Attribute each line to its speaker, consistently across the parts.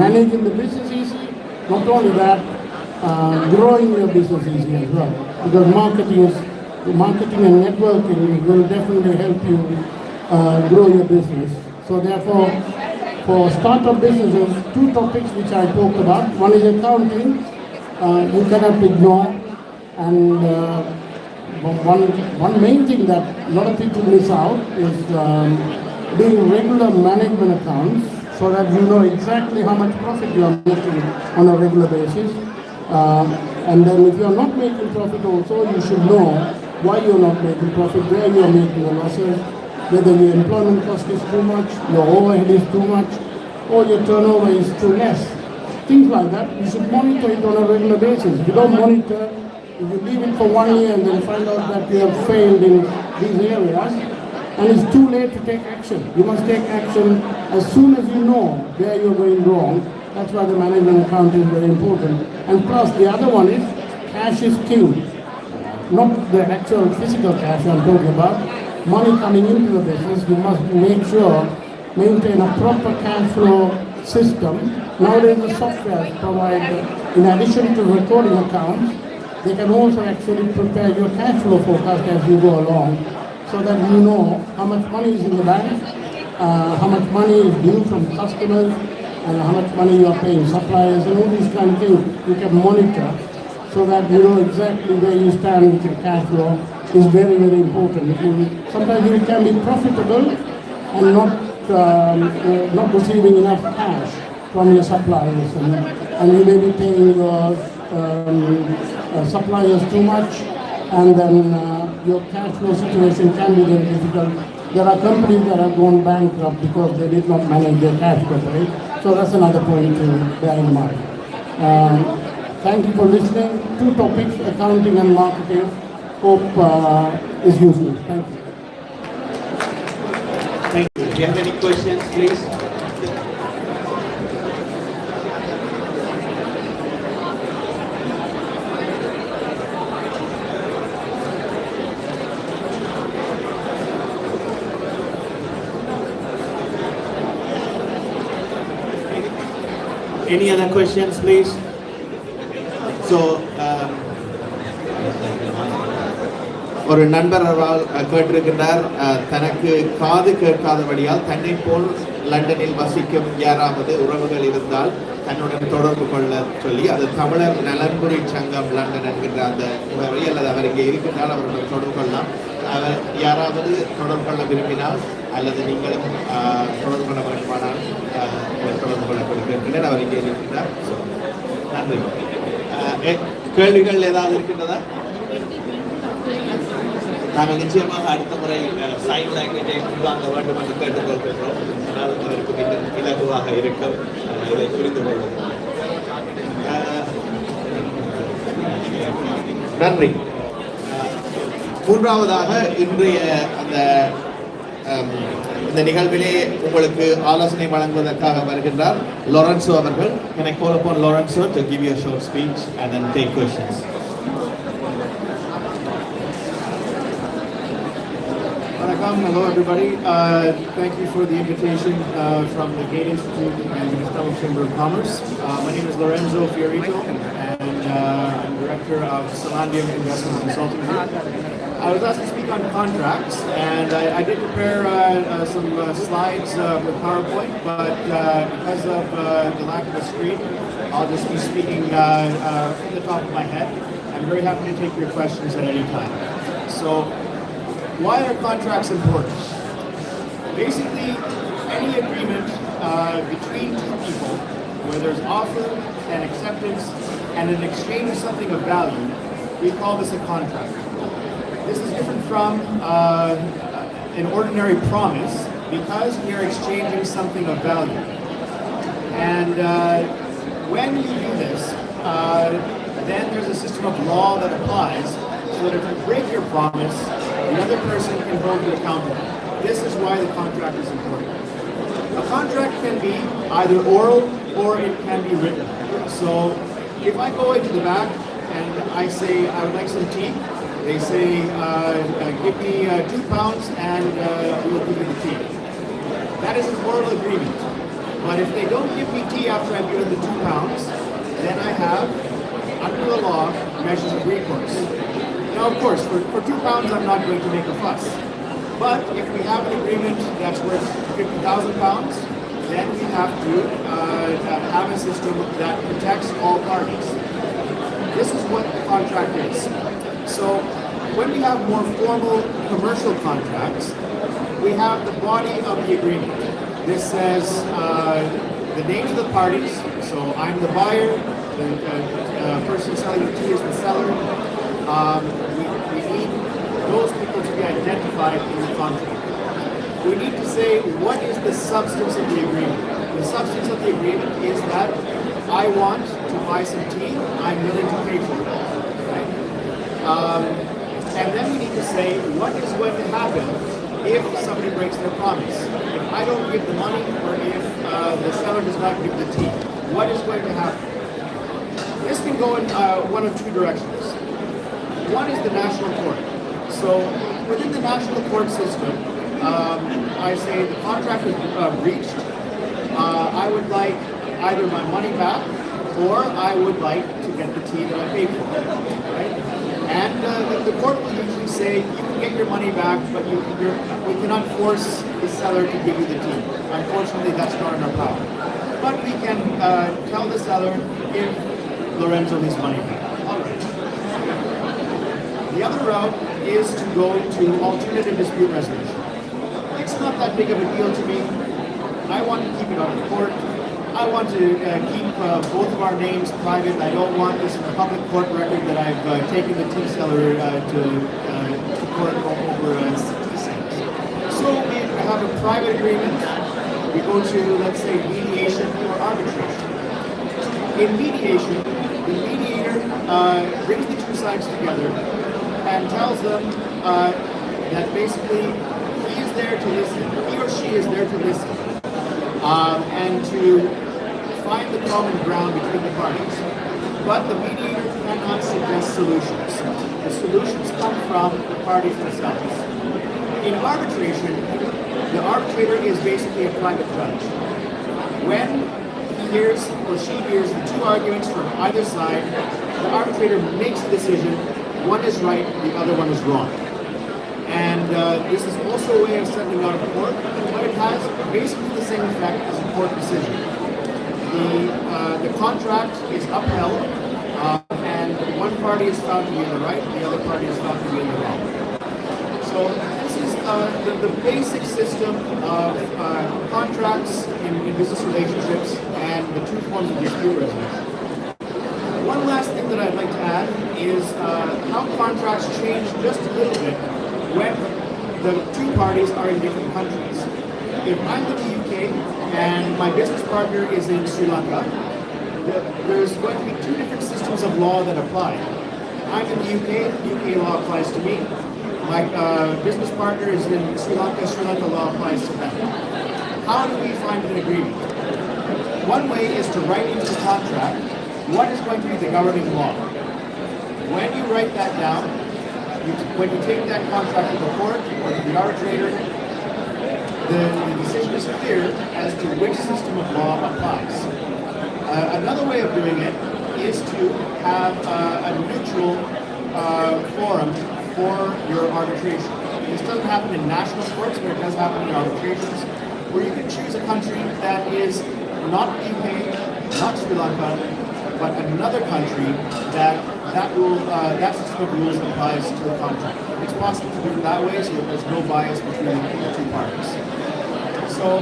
Speaker 1: managing the business easy. Not only that, growing your business easy as well. Because marketing and networking will definitely help you grow your business. So therefore, for startup businesses, two topics which I talked about. One is accounting. You cannot ignore, and one main thing that a lot of people miss out is doing regular management accounts, so that you know exactly how much profit you are making on a regular basis. And then if you are not making profit also, you should know why you are not making profit, where you are making the losses, whether your employment cost is too much, your overhead is too much, or your turnover is too less. Things like that, you should monitor it on a regular basis. If you don't monitor, if you leave it for 1 year and then find out that you have failed in these areas, and it's too late to take action. You must take action as soon as you know where you're going wrong. That's why the management account is very important. And plus, the other one is cash is king. Not the actual physical cash I'm talking about. Money coming into the business, you must make sure, maintain a proper cash flow system. Nowadays, the software provide, in addition to recording accounts, they can also actually prepare your cash flow forecast as you go along, so that you know how much money is in the bank, how much money is due from customers, and how much money you are paying suppliers, and all these kind of things you can monitor, so that you know exactly where you stand with your cash flow is very, very important. Sometimes you can be profitable and not receiving enough cash from your suppliers, and you may be paying your suppliers too much, and then your cash flow situation can be very difficult. There are companies that have gone bankrupt because they did not manage their cash properly. So that's another point to bear in mind. Thank you for listening. Two topics, accounting and marketing. Hope is useful. Thank you.
Speaker 2: Thank you. Do you have any questions, please? Any other questions, please? So, ஒரு நண்பர் கேட்டிருக்கின்றார், தனக்கு காது கேட்காதபடியால் தன்னை போல் லண்டனில் வசிக்கும் யாராவது உறவுகள் இருந்தால் தன்னுடன் தொடர்பு கொள்ள சொல்லி, அது தமிழர் நலன்புரி சங்கம் லண்டன் என்கின்ற அந்த முகவரி, அல்லது அவர் இங்கே இருக்கின்றால் அவருடன் தொடர்பு கொள்ளலாம். அவர் யாராவது தொடர்பு கொள்ள விரும்பினால் அல்லது நீங்களும் தொடர்பு கொள்ள வேண்டுமானால் தொடர்பு கொள்ள கொடுக்கின்றனர். அவர் இங்கே இருக்கின்றார். நன்றி. கேள்விகள் ஏதாவது இருக்கின்றதா? நாங்கள் நிச்சயமாக அடுத்த முறை சைன் லாங்குவேஜை உள்வாங்க வேண்டும் என்று கேட்டுக்கொள்கின்றோம். அதனால் அவருக்கு மிகவும் இலகுவாக இருக்கும் இதை புரிந்து கொள்வது. நன்றி. மூன்றாவதாக இன்றைய இந்த நிகழ்விலே உங்களுக்கு ஆலோசனை வழங்குவதற்காக வருகின்றார் லொரன்சோ அவர்கள். Can I call upon Lorenzo to give you a short speech and then take questions?
Speaker 3: Hello everybody. Thank you for the invitation from the Gate Institute and the Istanbul Chamber of Commerce. My name is Lorenzo Fiorito, and I'm director of Salandium Investment Consulting Group. I was asked to speak on contracts, and I did prepare some slides with PowerPoint, but because of the lack of a screen, I'll just be speaking from the top of my head. I'm very happy to take your questions at any time. So, why are contracts important? Basically, any agreement between two people where there's offer and acceptance and an exchange of something of value, we call this a contract. This is different from an ordinary promise because we are exchanging something of value. And when you do this, then there's a system of law that applies so that if you break your promise, the other person can hold you accountable. This is why the contract is important. A contract can be either oral or it can be written. So if I go into the back and I say, I would like some tea, they say, give me 2 pounds and we will give you the tea. That is an oral agreement. But if they don't give me tea after I've given the £2, then I have, under the law, measures of recourse. Now, of course, for £2, I'm not going to make a fuss. But if we have an agreement that's worth £50,000, then we have to have a system that protects all parties. This is what the contract is. So when we have more formal commercial contracts, we have the body of the agreement. This says the names of the parties. So I'm the buyer, the person selling the tea is the seller. We need those people to be identified in the contract. We need to say what is the substance of the agreement. The substance of the agreement is that I want to buy some tea, I'm willing to pay for it. Right? And then we need to say what is going to happen if somebody breaks their promise. If I don't give the money or if the seller does not give the tea, what is going to happen? This can go in one of two directions. One is the national court. So within the national court system, I say the contract is breached. I would like either my money back or I would like to get the tea that I paid for. Right? And the court will usually say you can get your money back, but we cannot force the seller to give you the tea. Unfortunately, that's not in our power. But we can tell the seller if Lorenzo needs money back. All right. The other route is to go to alternative dispute resolution. It's not that big of a deal to me. I want to keep it on the court. I want to keep both of our names private. I don't want this in a public court record that I've taken the tea seller to court over tea sales. So we have a private agreement. We go to, let's say, mediation or arbitration. In mediation, the mediator brings the two sides together and tells them that basically he is there to listen, he or she is there to listen, and to find the common ground between the parties. But the mediator cannot suggest solutions. The solutions come from the parties themselves. In arbitration, the arbitrator is basically a private judge. When he hears or she hears the two arguments from either side, the arbitrator makes a decision. One is right, the other one is wrong. And this is also a way of settling out of court, but it has basically the same effect as a court decision. The contract is upheld, and one party is found to be in the right, the other party is found to be in the wrong. So this is the basic system of contracts in business relationships and the two forms of dispute resolution. One last thing that I'd like to add is how contracts change just a little bit when the two parties are in different countries. If I'm in the UK and my business partner is in Sri Lanka, there's going to be two different systems of law that apply. I'm in the UK law applies to me. My business partner is in Sri Lanka law applies to them. How do we find an agreement? One way is to write into the contract what is going to be the governing law. When you write that down, when you take that contract to the court or to the arbitrator, the decision is clear as to which system of law applies. Another way of doing it is to have a neutral forum for your arbitration. This doesn't happen in national courts, but it does happen in arbitrations, where you can choose a country that is not the UK, not Sri Lanka, but another country that system of rules applies to the contract. It's possible to do it that way, so that there's no bias between the two parties. So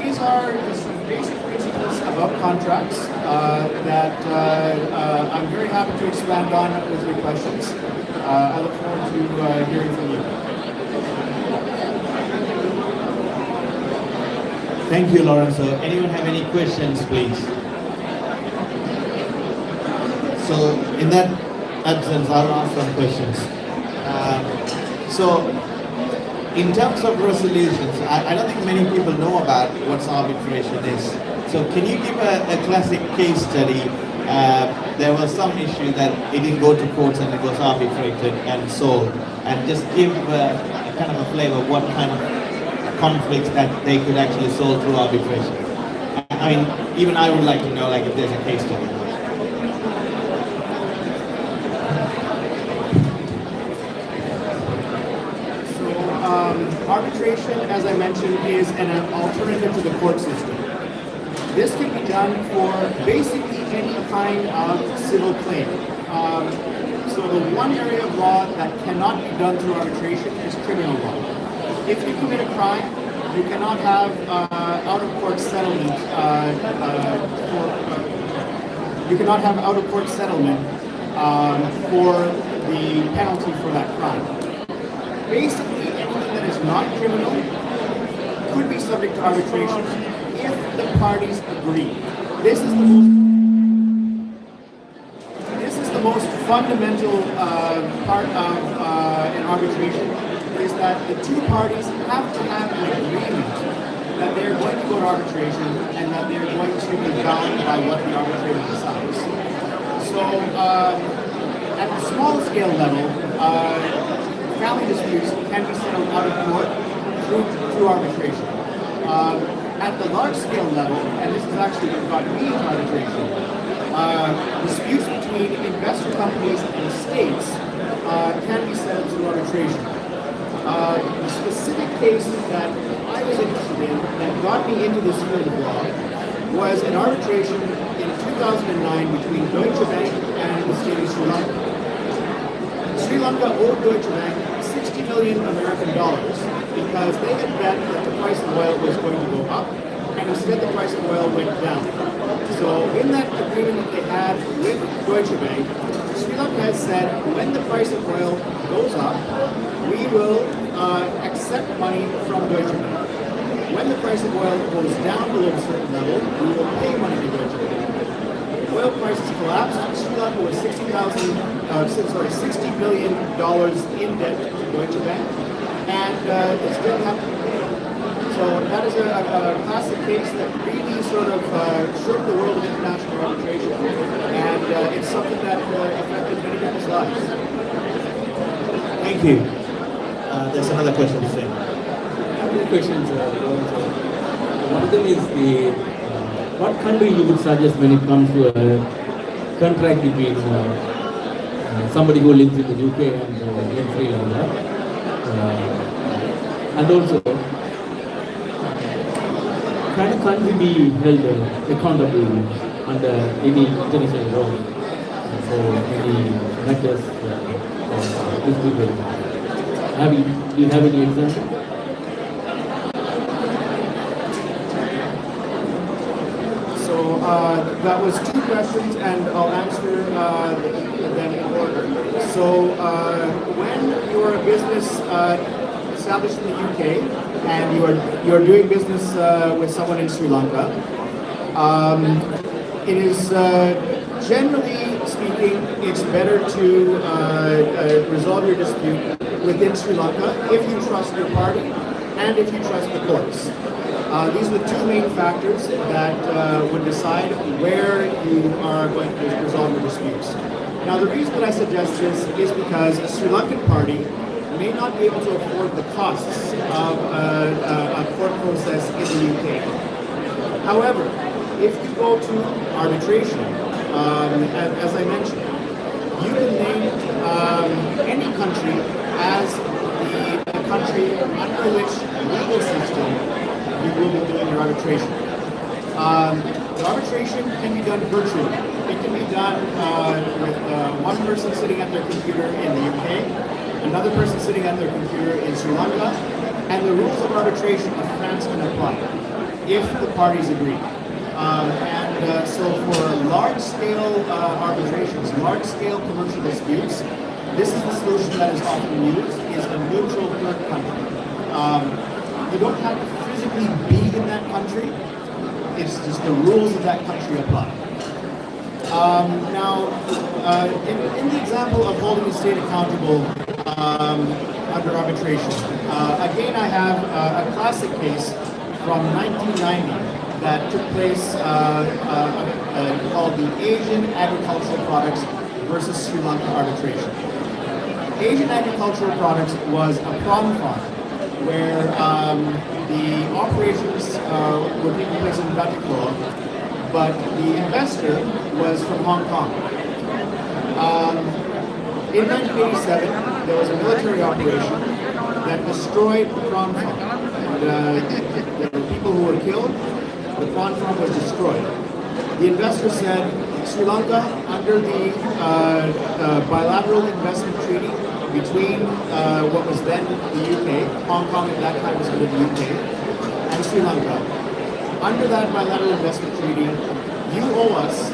Speaker 3: these are some basic principles about contracts that I'm very happy to expand on with your questions. I look forward to hearing from you.
Speaker 2: Thank you, Lorenzo. Anyone have any questions, please? So in that absence, I'll ask some questions. So in terms of resolutions, I don't think many people know about what arbitration is. So can you give a classic case study? There was some issue that it didn't go to courts and it was arbitrated and solved, and just give a kind of a flavor of what kind of conflicts that they could actually solve through arbitration. I mean, even I would like to know, like, if there's a case study.
Speaker 3: Arbitration, as I mentioned, is an alternative to the court system. This can be done for basically any kind of civil claim. So the one area of law that cannot be done through arbitration is criminal law. If you commit a crime, you cannot have out-of-court settlement. You cannot have out-of-court settlement for the penalty for that crime. Basically, anything that is not criminal could be subject to arbitration if the parties agree. This is the most fundamental part of an arbitration, is that the two parties have to have an agreement that they're going to go to arbitration and that they're going to be bound by what the arbitrator decides. So at the small scale level, family disputes can be settled out of court through arbitration. At the large scale level, and this is actually what got me into arbitration, disputes between investor companies and states can be settled through arbitration. The specific case that I was interested in that got me into this field of law was an arbitration in 2009 between Deutsche Bank and the state of Sri Lanka. Sri Lanka owed Deutsche Bank $60 million American dollars because they had bet that the price of oil was going to go up, and instead the price of oil went down. So in that agreement that they had with Deutsche Bank, Sri Lanka has said when the price of oil goes up, we will accept money from Deutsche Bank. When the price of oil goes down below a certain level, we will pay money to Deutsche Bank. Oil prices collapsed. Sri Lanka was $60 billion in debt to Deutsche Bank, and it still happened to pay. So that is a classic case that really sort of shook the world of international arbitration, and it's something that affected many people's lives.
Speaker 2: Thank you. There's another question to say.
Speaker 4: Two questions. One of them is what country you would suggest when it comes to a contract between somebody who lives in the UK and in Sri Lanka, and also can a country be held accountable under any international law for any matters or dispute? Do you have any example?
Speaker 3: That was two questions, and I'll answer them in order. So, when you're a business established in the UK and you're doing business with someone in Sri Lanka, it is generally speaking, it's better to resolve your dispute within Sri Lanka if you trust your party and if you trust the courts. These are the two main factors that would decide where you are going to resolve your disputes. Now, the reason that I suggest this is because a Sri Lankan party may not be able to afford the costs of a court process in the UK. However, if you go to arbitration, as I mentioned, you can name any country as the country under which legal system you will be doing your arbitration. The arbitration can be done virtually. It can be done with one person sitting at their computer in the UK, another person sitting at their computer in Sri Lanka, and the rules of arbitration of France can apply if the parties agree. So for large-scale arbitrations, large-scale commercial disputes, this is the solution that is often used, is a neutral third country. You don't have to physically be in that country, it's just the rules of that country apply. In the example of holding the state accountable under arbitration, again I have a classic case from 1990 that took place called the Asian Agricultural Products versus Sri Lanka arbitration. Asian Agricultural Products was a prawn farm where the operations were taking place in Bataclan, but the investor was from Hong Kong. In 1987, there was a military operation that destroyed the prawn farm. And, there were people who were killed. The prawn farm was destroyed. The investor said, Sri Lanka, under the bilateral investment treaty between what was then the UK, Hong Kong at that time was under the UK, and Sri Lanka, under that bilateral investment treaty, you owe us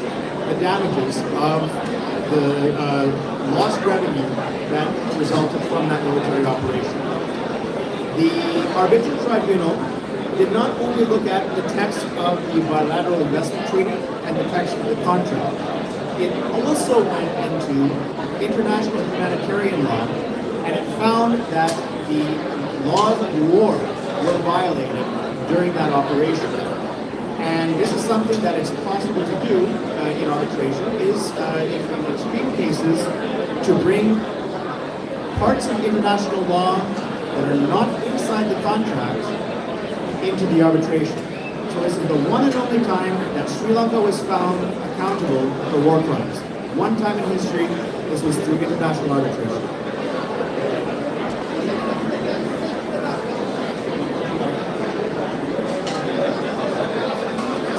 Speaker 3: the damages of the lost revenue that resulted from that military operation. The arbitral tribunal did not only look at the text of the bilateral investment treaty and the text of the contract, it also went into international humanitarian law, and it found that the laws of war were violated during that operation. And this is something that is possible to do in arbitration, is in extreme cases to bring parts of international law that are not inside the contract into the arbitration. So this is the one and only time that Sri Lanka was found accountable for war crimes. One time in history, this was through international arbitration.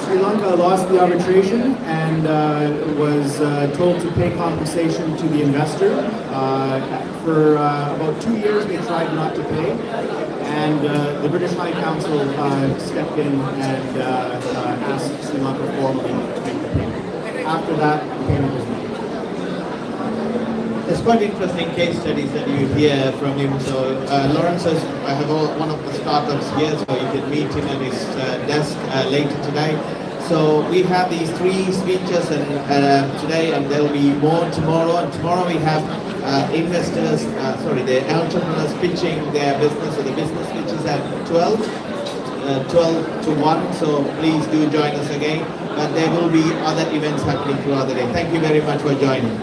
Speaker 3: Sri Lanka lost the arbitration and was told to pay compensation to the investor. For about 2 years, they tried not to pay, and the British High Council stepped in and asked Sri Lanka formally to make the payment. After that, the payment was made.
Speaker 2: It's quite interesting case studies that you hear from him. So Lawrence has one of the startups here, so you can meet him at his desk later today. So we have these 3 speeches and today, and there will be more tomorrow. And tomorrow we have the entrepreneurs pitching their business. So the business pitch is at 12 to 1. So please do join us again. But there will be other events happening throughout the day. Thank you very much for joining.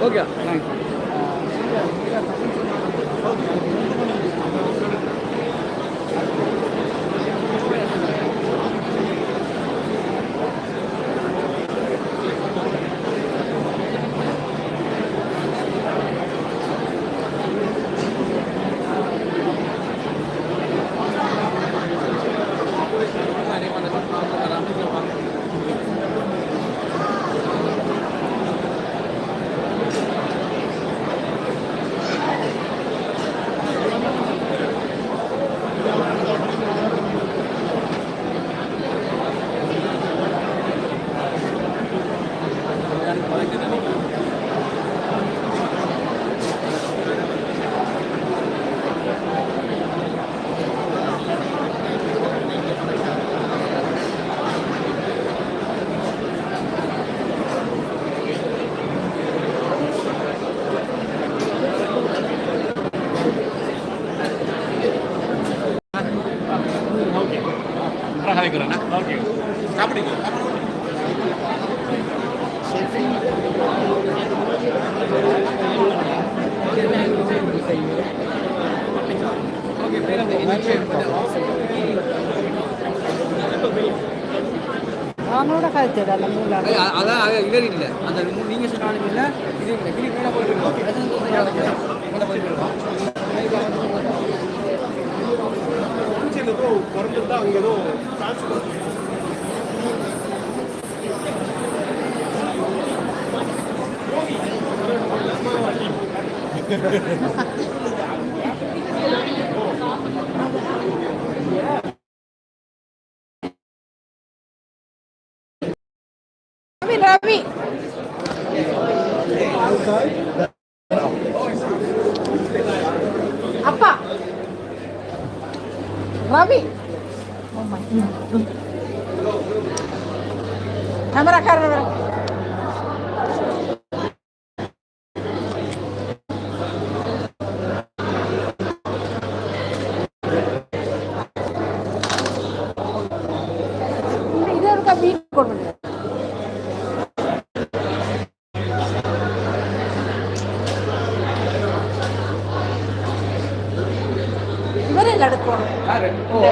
Speaker 5: Okay thanks.
Speaker 6: அவனோட கழிச்சது அந்த மூணு
Speaker 5: அதான் இவர் இல்லை அந்த நீங்கள் சொன்னாலும் இல்லை இது இல்லை கிளி மேலே போயிருக்கோம்
Speaker 6: ரவி அப்பா ரவி கேமராக்காரர் இதே இருக்கா வீட் போடுங்க இவரே நடக்கணும் ஓ